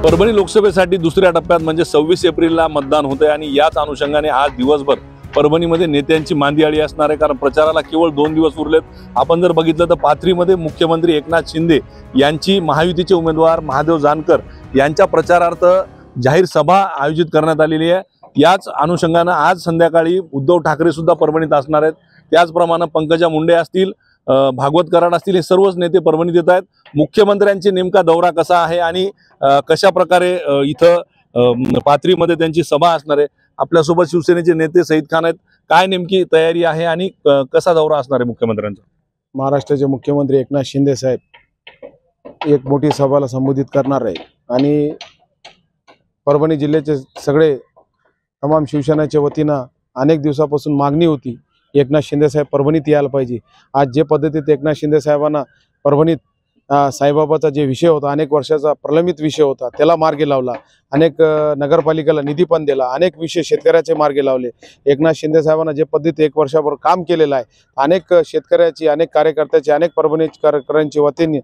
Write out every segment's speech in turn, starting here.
परभणी लोकसभेसाठी दुसऱ्या टप्प्यात म्हणजे 26 एप्रिलला मतदान होते आणि याच अनुषंगाने आज दिवसभर परभणीमध्ये नेत्यांची मांदियाळी असणार आहे। कारण प्रचाराला केवळ 2 दिवस उरलेत। आपण जर बघितलं तर पाथरीमध्ये मुख्यमंत्री एकनाथ शिंदे यांची महायुतीचे उमेदवार महादेव जानकर यांच्या प्रचारार्थ जाहीर सभा आयोजित करण्यात आलेली आहे। याच अनुषंगाने आज संध्याकाळी उद्धव ठाकरे सुद्धा परभणीत असणार आहेत। त्याचप्रमाणे पंकजा मुंडे असतील, भागवत कराड असतील, हे सर्वच नेते परभणीत येत आहेत। मुख्यमंत्र्यांचे नेमका दौरा कसा आहे आणि कशा प्रकारे इथं पाथरीमध्ये त्यांची सभा असणार आहे। आपल्यासोबत शिवसेनेचे नेते सईद खान आहेत। काय नेमकी तयारी आहे आणि कसा दौरा असणार आहे मुख्यमंत्र्यांचा? महाराष्ट्राचे मुख्यमंत्री एकनाथ शिंदे साहेब एक मोठी सभाला संबोधित करणार आहे आणि परभणी जिल्ह्याचे सगळे तमाम शिवसेनेच्या वतीनं अनेक दिवसापासून मागणी होती एकनाथ शिंदे साहेब परभणीत यायला पाहिजे। आज जे पद्धतीत एकनाथ शिंदे साहेबांना परभणीत साईबाबाचा जे विषय होता, अनेक वर्षाचा प्रलंबित विषय होता, त्याला मार्गी लावला। अनेक नगरपालिकेला निधी पण दिला, अनेक विषय शेतकऱ्याचे मार्गी लावले। एकनाथ शिंदे साहेबांना जे पद्धत 1 वर्षाभर काम केलेलं आहे, अनेक शेतकऱ्याची, अनेक कार्यकर्त्याची, अनेक परभणी कार्यकर्त्यांची वतीने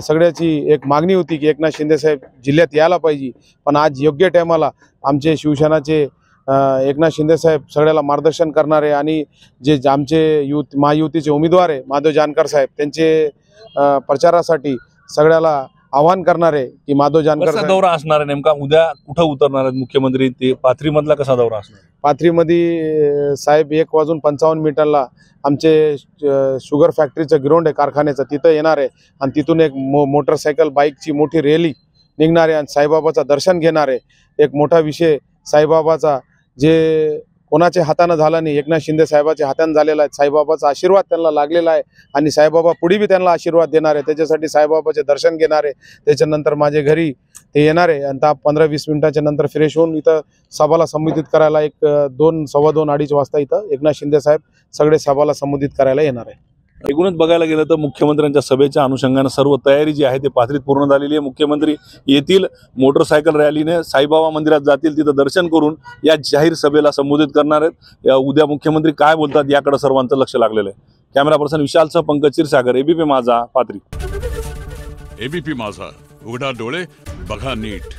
सगळ्याची एक मागणी होती की एकनाथ शिंदे साहेब जिल्ह्यात यायला पाहिजे। पण आज योग्य टायमाला आमचे शिवसेनाचे एकनाथ शिंदे साहेब सगळ्याला मार्गदर्शन करणारे आणि जे आमचे महायुतीचे उमेदवार आहे महादेव जानकर साहेब, त्यांचे प्रचारासाठी सगळ्याला आवाहन करणारे की महादेव जानकर कसा दौरा असणार आहे नेमका? उद्या कुठं उतरणार आहेत मुख्यमंत्री? ते पाथरीमधला कसा दौरा असणार? पाथरीमध्ये साहेब 1:55 आमचे शुगर फॅक्टरीचं ग्राउंड आहे कारखान्याचं, तिथं येणार आहे आणि तिथून एक मोटरसायकल बाईकची मोठी रॅली निघणार आहे आणि साईबाबाचं दर्शन घेणार आहे। एक मोठा विषय साईबाबाचा जे कोणाच्या हाताने झाला नाही, एकनाथ शिंदे साहेबाच्या हाताने झालेला आहे। साईबाबाचा आशीर्वाद त्यांना लागलेला आहे आणि साईबाबा पुढे बी त्यांना आशीर्वाद देणार आहे। त्याच्यासाठी साईबाबाचे दर्शन घेणार आहे। त्याच्यानंतर माझे घरी ते येणार आहे आणि 15-20 मिनिटाच्या नंतर फ्रेश होऊन इथं सभाला संबोधित करायला 2, सव्वा 2, 2:30 वाजता इथं एकनाथ शिंदे साहेब सगळे सभाला संबोधित करायला येणार आहे। एकूणच बघायला गेलं तर मुख्यमंत्र्यांच्या सभेच्या अनुषंगाने सर्व तयारी जी आहे ते पाथरीत पूर्ण झालेली आहे। मुख्यमंत्री येथील मोटरसायकल रॅलीने साईबाबा मंदिरात जातील, तिथं दर्शन करून या जाहीर सभेला संबोधित करणार आहेत। उद्या मुख्यमंत्री काय बोलतात याकडे सर्वांचं लक्ष लागलेलं आहे। कॅमेरा पर्सन विशालसह पंकज क्षीरसागर, एबीपी माझा, पाथरी। एबीपी माझा, उघडा डोळे बघा नीट।